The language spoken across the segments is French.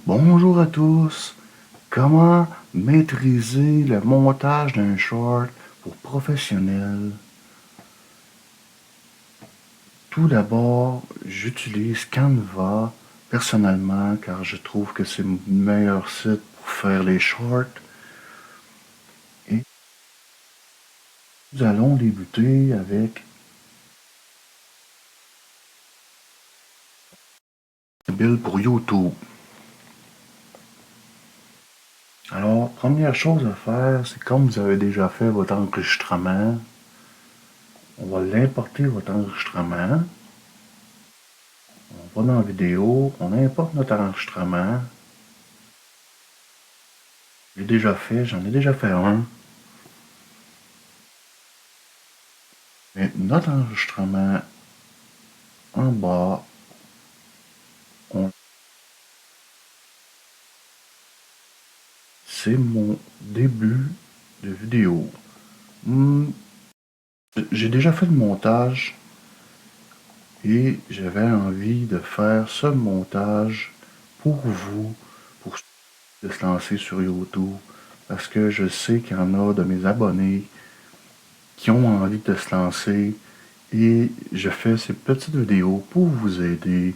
Bonjour à tous. Comment maîtriser le montage d'un short pour professionnels? Tout d'abord, j'utilise Canva personnellement car je trouve que c'est le meilleur site pour faire les shorts. Et nous allons débuter avec le build pour YouTube. Alors, première chose à faire, c'est comme vous avez déjà fait votre enregistrement, on va l'importer votre enregistrement. On va dans la vidéo, on importe notre enregistrement. J'ai déjà fait, j'en ai déjà fait un. Mais notre enregistrement en bas, c'est mon début de vidéo. J'ai déjà fait le montage et j'avais envie de faire ce montage pour vous, pour se lancer sur YouTube, parce que je sais qu'il y en a de mes abonnés qui ont envie de se lancer et je fais ces petites vidéos pour vous aider.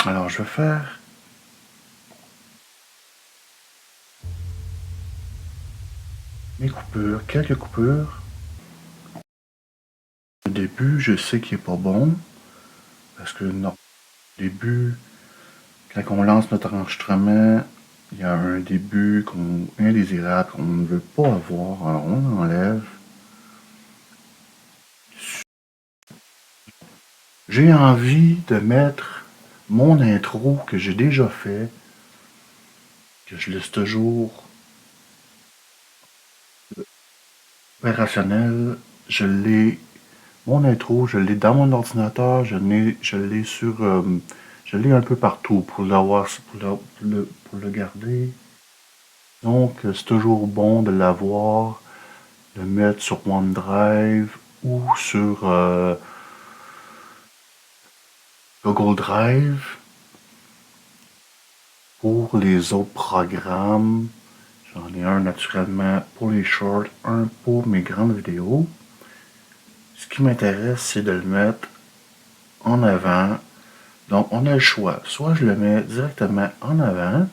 Alors je vais faire mes coupures, quelques coupures. Le début, je sais qu'il n'est pas bon, parce que non, au début, quand on lance notre enregistrement, il y a un début indésirable qu'on ne veut pas avoir, alors on enlève. J'ai envie de mettre mon intro que j'ai déjà fait, que je laisse toujours opérationnel. Mon intro, je l'ai dans mon ordinateur, je l'ai sur, je l'ai un peu partout pour l'avoir, pour le garder. Donc, c'est toujours bon de l'avoir, de le mettre sur OneDrive ou sur Google Drive. Pour les autres programmes, j'en ai un naturellement pour les shorts, un pour mes grandes vidéos. Ce qui m'intéresse, c'est de le mettre en avant. Donc, on a le choix. Soit je le mets directement en avant,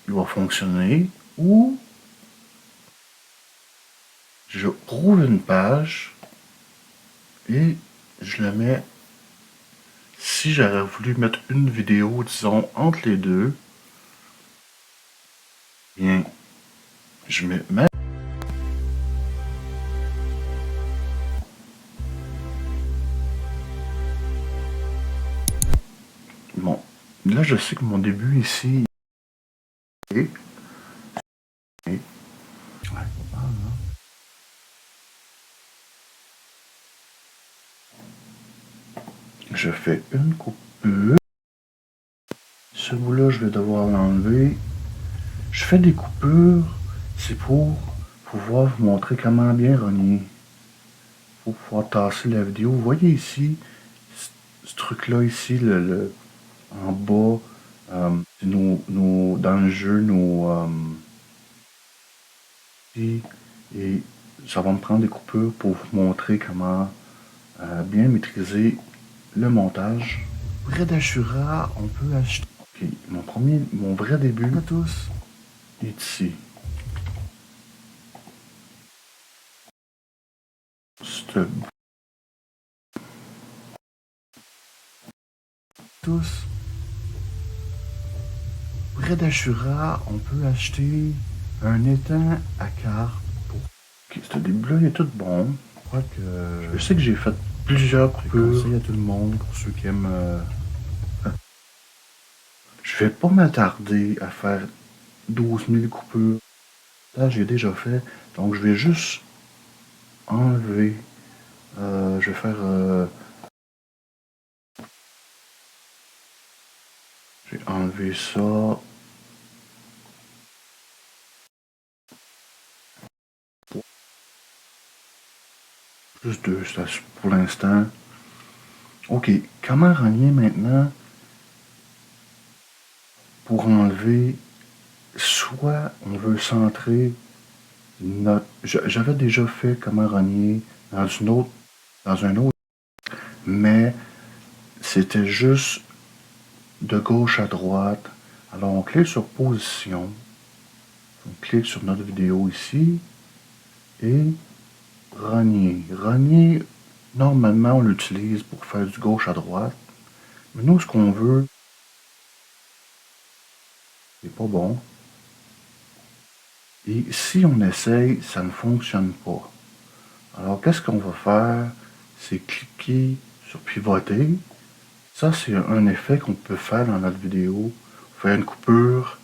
il va fonctionner, ou je roule une page et je le mets. Si j'aurais voulu mettre une vidéo, disons, entre les deux, bien, je mets ma... Bon, là, je sais que mon début ici est... Ouais, pas mal, hein. Je fais une coupure. Ce bout-là, je vais devoir l'enlever. Je fais des coupures, c'est pour pouvoir vous montrer comment bien rogner. Pour pouvoir tasser la vidéo. Vous voyez ici, ce truc-là ici, en bas, dans le jeu, et ça va me prendre des coupures pour vous montrer comment bien maîtriser le montage. Vrai d'Ashura, on peut acheter. Okay, mon vrai début à tous est ici. Tous. Vrai d'Ashura, on peut acheter un étang à carte pour. Okay, ce début-là, il est tout bon. Je crois que. Je sais que j'ai fait plusieurs coupures. Je conseille à tout le monde pour ceux qui aiment. Je vais pas m'attarder à faire 12 000 coupures. Là, j'ai déjà fait. Donc, je vais juste enlever. Je vais faire. Je vais enlever ça. Juste deux, pour l'instant. Ok, comment renier maintenant pour enlever, soit on veut centrer notre... J'avais déjà fait comment renier dans un autre, mais c'était juste de gauche à droite. Alors on clique sur position, on clique sur notre vidéo ici et renier. Renier, normalement on l'utilise pour faire du gauche à droite, mais nous ce qu'on veut, c'est pas bon. Et si on essaye, ça ne fonctionne pas. Alors qu'est-ce qu'on va faire? C'est cliquer sur pivoter. Ça, c'est un effet qu'on peut faire dans notre vidéo. Faire une coupure,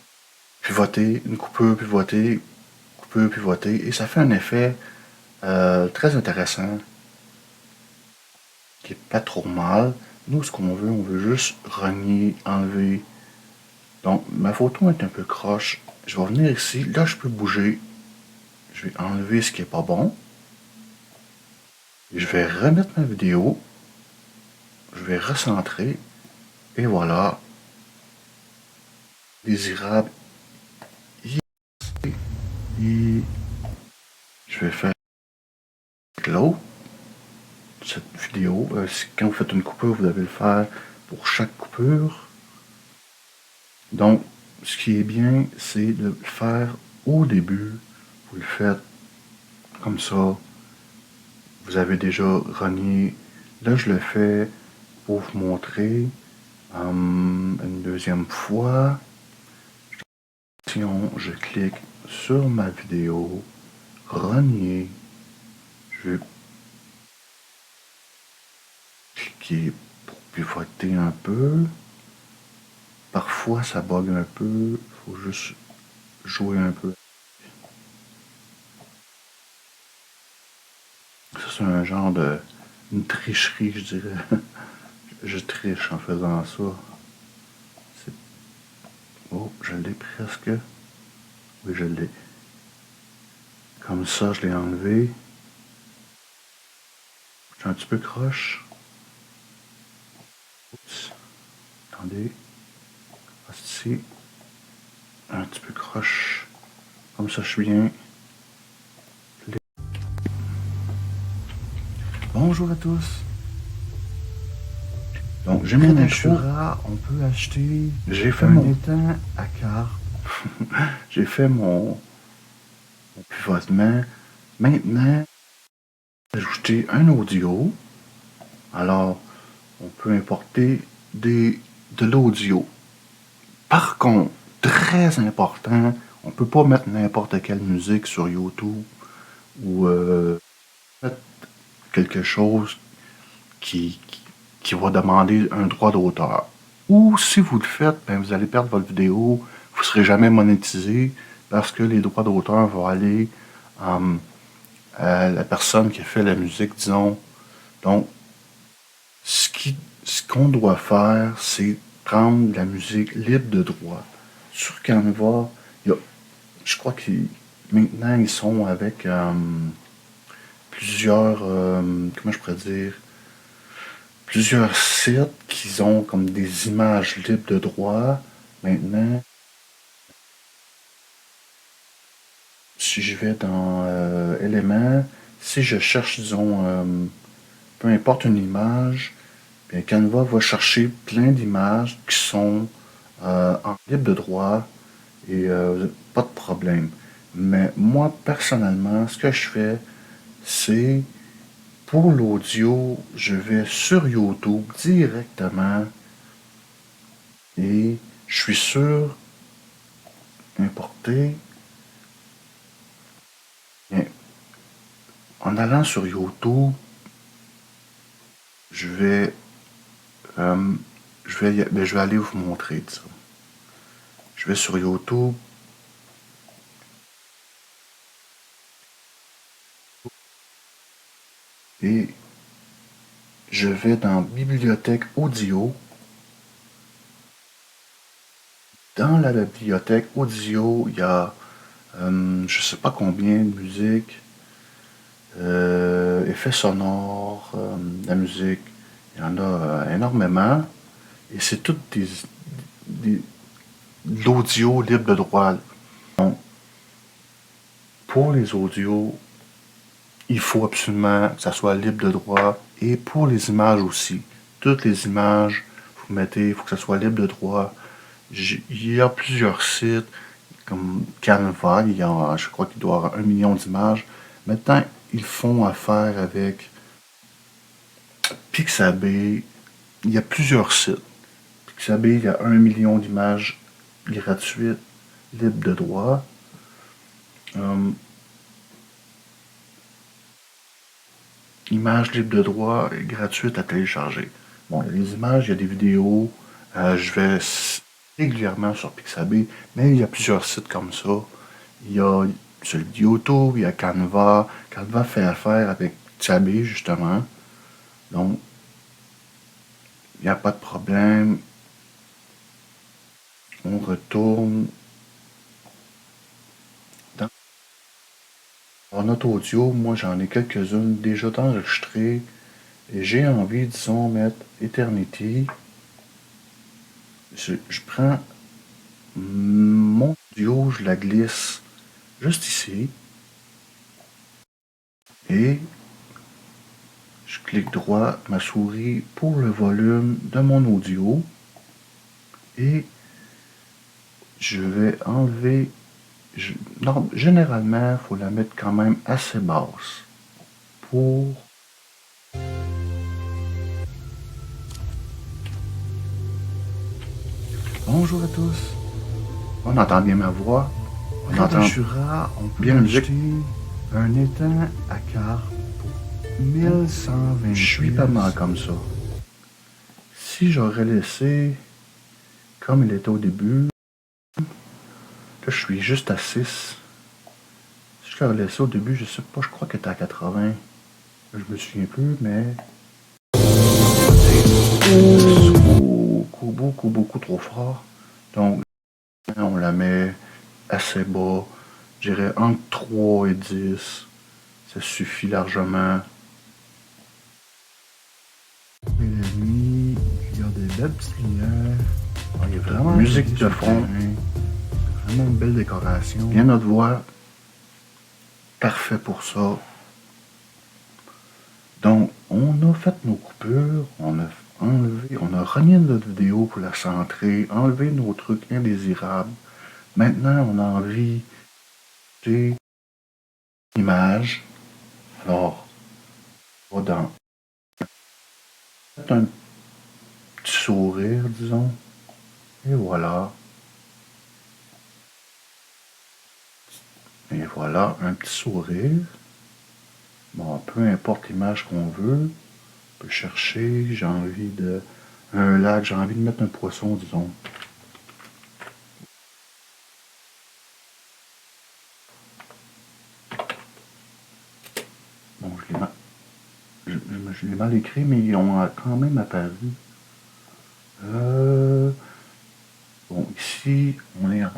pivoter, une coupure, pivoter. Et ça fait un effet très intéressant, qui est pas trop mal. Nous, ce qu'on veut, on veut juste renier, enlever. Donc, ma photo est un peu croche. Je vais venir ici. Là, je peux bouger. Je vais enlever ce qui est pas bon. Je vais remettre ma vidéo. Je vais recentrer. Et voilà. Désirable. Et je vais faire l'autre. Cette vidéo. Quand vous faites une coupure, vous devez le faire pour chaque coupure. Donc, ce qui est bien, c'est de le faire au début. Vous le faites comme ça. Vous avez déjà renié. Là, je le fais pour vous montrer une deuxième fois. Je clique sur ma vidéo, renier. Je vais cliquer pour pivoter un peu. Parfois, ça bug un peu. Il faut juste jouer un peu. Ça, c'est un genre de... une tricherie, je dirais. Je triche en faisant ça. Oh, je l'ai presque. Oui, je l'ai. Comme ça, je l'ai enlevé. Je suis un petit peu croche. Oups. Attendez. Ici. Un petit peu croche. Comme ça, je suis bien. Bonjour à tous. Donc, j'ai mon intro. On peut acheter. J'ai fait mon étang à carte. J'ai fait mon pivotement. Maintenant, ajouter un audio. Alors, on peut importer de l'audio. Par contre, très important, on ne peut pas mettre n'importe quelle musique sur YouTube ou quelque chose qui va demander un droit d'auteur. Ou si vous le faites, ben vous allez perdre votre vidéo, vous ne serez jamais monétisé parce que les droits d'auteur vont aller à la personne qui a fait la musique, disons. Donc, ce qu'on doit faire, c'est prendre la musique libre de droit. Sur Canva, je crois que maintenant ils sont avec plusieurs, comment je pourrais dire, plusieurs sites qui ont comme des images libres de droit. Maintenant, si je vais dans éléments, si je cherche, disons, peu importe une image, bien Canva va chercher plein d'images qui sont en libre de droit et pas de problème. Mais moi, personnellement, ce que je fais, c'est pour l'audio, je vais sur YouTube directement et je suis sûr importer. Et en allant sur YouTube, je vais, je vais aller vous montrer ça. Je vais sur YouTube. Et je vais dans Bibliothèque audio. Dans la bibliothèque audio, il y a je sais pas combien de musique, effets sonores, la musique, Il y en a énormément. Et c'est tout de l'audio libre de droit. Donc, pour les audios, il faut absolument que ça soit libre de droit. Et pour les images aussi. Toutes les images, vous mettez, il faut que ça soit libre de droit. Il y a plusieurs sites, comme Canva, je crois qu'il doit y avoir 1 million d'images. Maintenant, ils font affaire avec Pixabay. Il y a plusieurs sites. Pixabay, il y a 1 million d'images gratuites, libres de droit. Images libres de droit gratuites à télécharger. Bon, il y a des images, il y a des vidéos. Je vais régulièrement sur Pixabay, mais il y a plusieurs sites comme ça. Il y a celui de YouTube, il y a Canva. Canva fait affaire avec Pixabay, justement. Donc, il n'y a pas de problème. On retourne dans notre audio. Moi, j'en ai quelques-unes déjà enregistrées. Et j'ai envie, disons, mettre Eternity. Je prends mon audio, je la glisse juste ici. Et je clique droit ma souris pour le volume de mon audio. Et je vais enlever. Non, généralement, il faut la mettre quand même assez basse pour. Bonjour à tous. On entend bien ma voix. On entend bien la musique. Un étang à carte pour 1120. Je suis pas mal comme ça. Si j'aurais laissé comme il était au début, là je suis juste à 6. Si je l'aurais laissé au début, je sais pas, je crois qu'il était à 80. Je me souviens plus, mais. Beaucoup trop fort. Donc, on la met assez bas. Je dirais entre 3 et 10. Ça suffit largement. Et la nuit, il y a des belles petites lumières. Il y a vraiment musique de fond. Vraiment une belle décoration. Bien notre voix. Parfait pour ça. Donc, on a fait nos coupures. On a enlevé, on a renié notre vidéo pour la centrer. Enlevé nos trucs indésirables. Maintenant, on a envie de l'image. Alors, on va dans un petit sourire, disons. Et voilà. Et voilà, un petit sourire. Bon, peu importe l'image qu'on veut. On peut chercher. J'ai envie de. Un lac, j'ai envie de mettre un poisson, disons. Bon, je l'ai mal écrit, mais ils ont quand même apparu. Bon, ici, on est en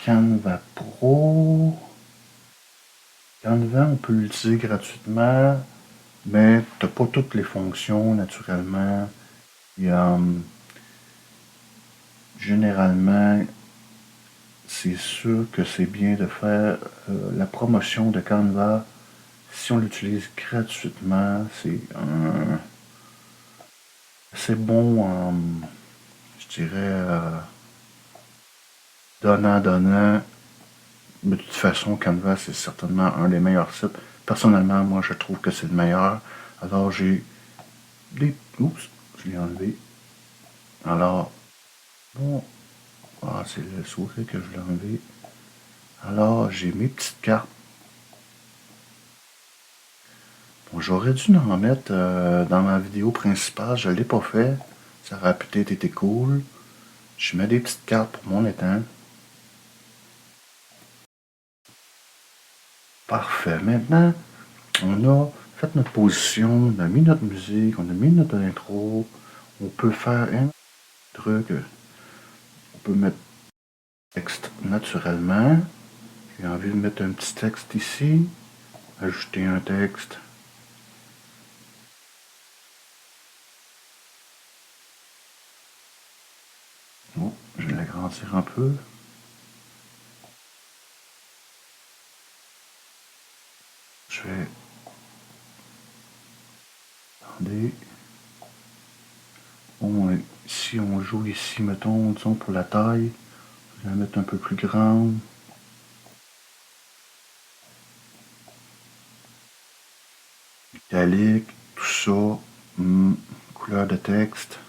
Canva Pro. Canva, on peut l'utiliser gratuitement, mais tu n'as pas toutes les fonctions, naturellement. Il y a, généralement, c'est sûr que c'est bien de faire la promotion de Canva. Si on l'utilise gratuitement, c'est bon, je dirais, donnant. Mais de toute façon, Canva, c'est certainement un des meilleurs sites. Personnellement, moi, je trouve que c'est le meilleur. Alors, j'ai des. Oups, je l'ai enlevé. Alors, bon. Ah, c'est le sourire que je l'ai enlevé. Alors, j'ai mes petites cartes. Bon, j'aurais dû en mettre dans ma vidéo principale. Je ne l'ai pas fait. Ça aurait peut-être été cool. Je mets des petites cartes pour mon étang. Parfait. Maintenant, on a fait notre position, on a mis notre musique, on a mis notre intro. On peut faire un truc. On peut mettre texte naturellement. J'ai envie de mettre un petit texte ici. Ajouter un texte. Oh, je vais l'agrandir un peu. Je vais... Attendez. Bon, si on joue ici, mettons, disons pour la taille, je vais la mettre un peu plus grande. Italique, tout ça. Couleur de texte.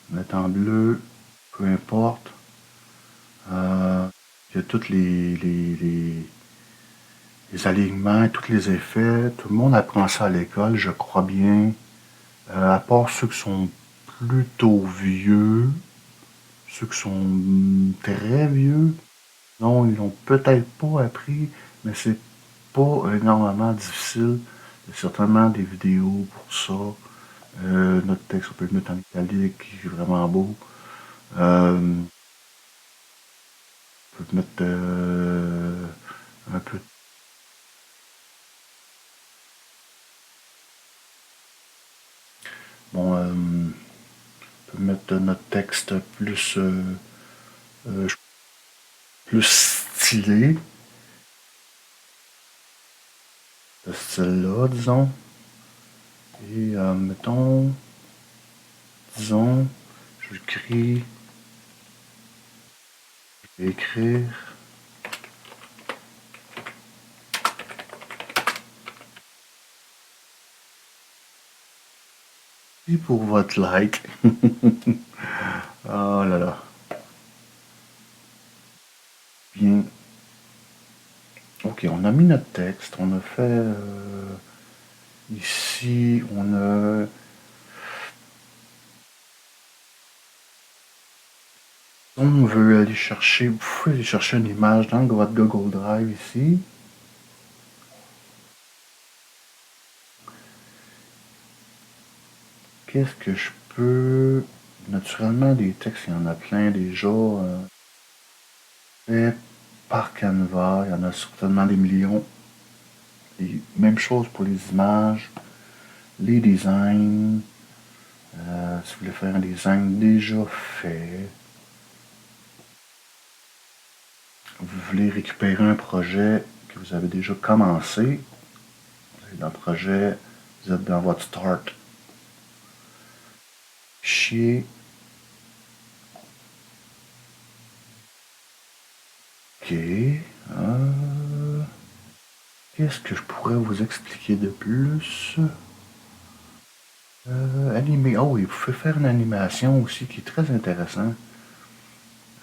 Mettre en bleu, peu importe. Il y a tous les alignements, tous les effets. Tout le monde apprend ça à l'école, je crois bien. À part ceux qui sont plutôt vieux, ceux qui sont très vieux, non, ils l'ont peut-être pas appris, mais c'est pas énormément difficile. Il y a certainement des vidéos pour ça. Notre texte, on peut le mettre en italique, qui est vraiment beau. On peut mettre un peu. Bon, on peut mettre notre texte euh, plus stylé, de ce style-là, disons. Et mettons, disons, je vais écrire. Et pour votre like. Oh là là. Bien. Ok, on a mis notre texte. On a fait ici, on veut aller chercher, vous pouvez aller chercher une image dans votre Google Drive ici. Qu'est-ce que je peux... Naturellement, des textes, il y en a plein déjà. Fait par Canva, il y en a certainement des millions. Et même chose pour les images, les designs. Si vous voulez faire un design déjà fait, vous voulez récupérer un projet que vous avez déjà commencé, vous êtes dans le projet, vous êtes dans votre start. Fichier. Ok. Qu'est-ce que je pourrais vous expliquer de plus? Animer. Oh, il pouvez faire une animation aussi qui est très intéressant.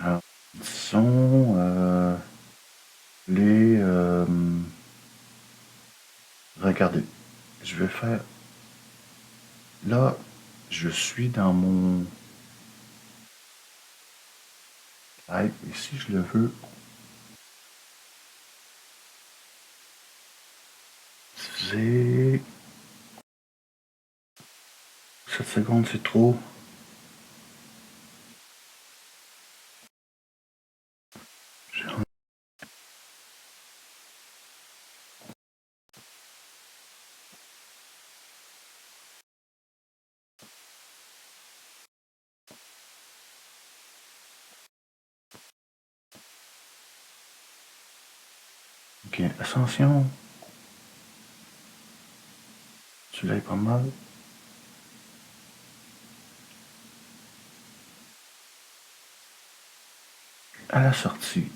Alors, disons les. Regardez, je vais faire. Là, je suis dans mon live. Et si je le veux diffuser. 7 secondes, c'est trop. Ok, Ascension. Celui-là est pas mal. À la sortie.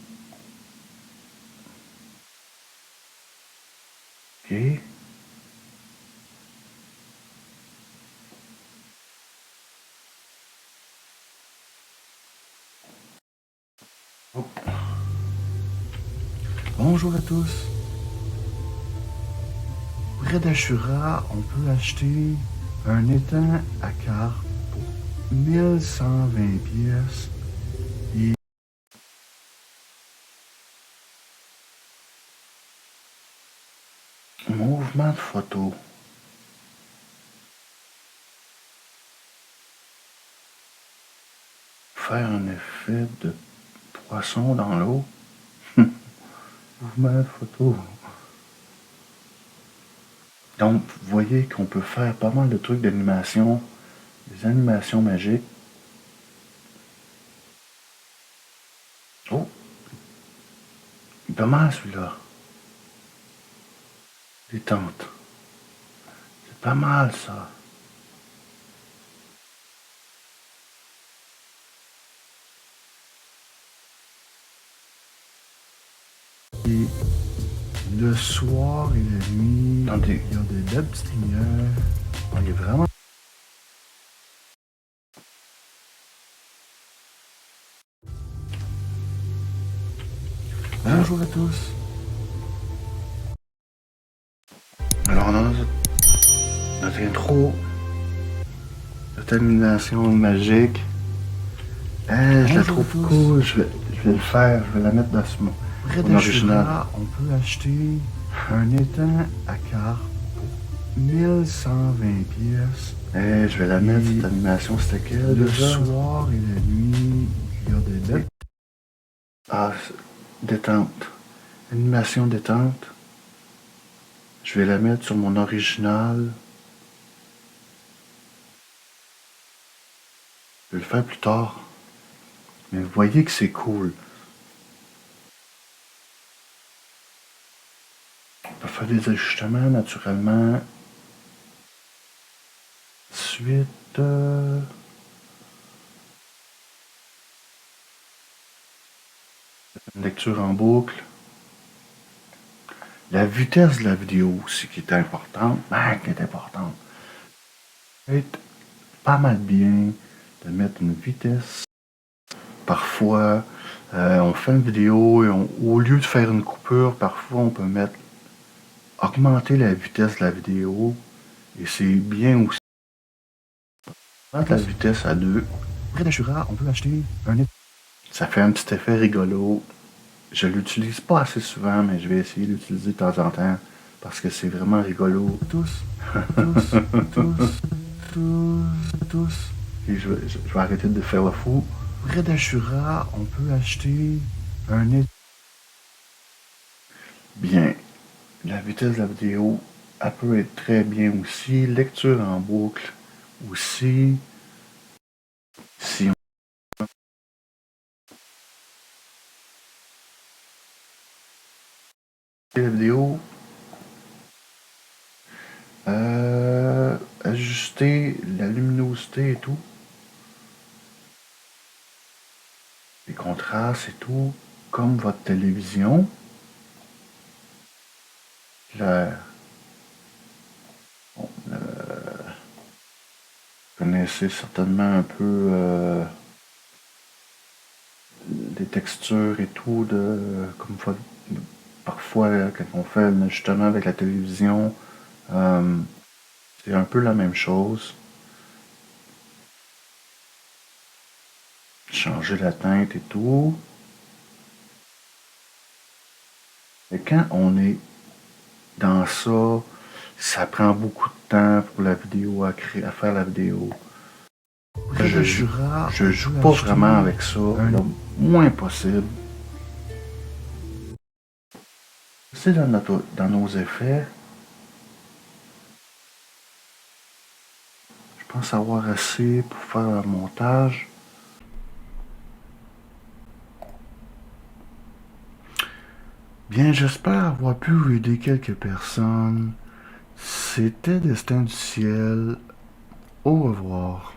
Ok. Oh. Bonjour à tous. Près d'Ashura, on peut acheter un étang à carte pour 1120 pièces. Et mouvement de photo. Faire un effet de poisson dans l'eau. Mouvement de photo. Donc, vous voyez qu'on peut faire pas mal de trucs d'animation. Des animations magiques. comment celui-là? Détente. C'est pas mal ça. Et le soir et la nuit, il y a des belles petites lumières. Il est vraiment... Bonjour à tous. Alors on a notre intro, notre animation magique. Je la trouve cool, je vais le faire, je vais la mettre dans mon original. On peut acheter un étang à carte pour 1120 pièces. Je vais la mettre, cette animation, c'était quelle? Le soir et la nuit, il y a des bêtes. Ah, détente. Animation détente. Je vais la mettre sur mon original. Je vais le faire plus tard. Mais vous voyez que c'est cool. On peut faire des ajustements naturellement. Ensuite, une lecture en boucle. La vitesse de la vidéo aussi qui est importante. Qui est importante. Être pas mal bien de mettre une vitesse. Parfois, on fait une vidéo et au lieu de faire une coupure, parfois on peut augmenter la vitesse de la vidéo et c'est bien aussi. Mettre la vitesse à 2. Près d'Ashura, on peut acheter un... Ça fait un petit effet rigolo. Je l'utilise pas assez souvent, mais je vais essayer d'utiliser de temps en temps parce que c'est vraiment rigolo. Tous. Et je vais arrêter de faire le fou. Près d'Ashura, on peut acheter un... Bien, la vitesse de la vidéo, elle peut être très bien aussi. Lecture en boucle aussi. Si on... La vidéo, ajuster la luminosité et tout. Les contrastes et tout, comme votre télévision. Clair. Bon, vous connaissez certainement un peu les textures et tout, comme parfois quand on fait un ajustement avec la télévision, c'est un peu la même chose. Changer la teinte et tout. Et quand on est dans ça, ça prend beaucoup de temps pour la vidéo, à faire la vidéo. Je joue pas vraiment avec ça, le moins possible. C'est dans nos effets. Je pense avoir assez pour faire un montage. Bien, j'espère avoir pu aider quelques personnes. C'était Destin du ciel. Au revoir.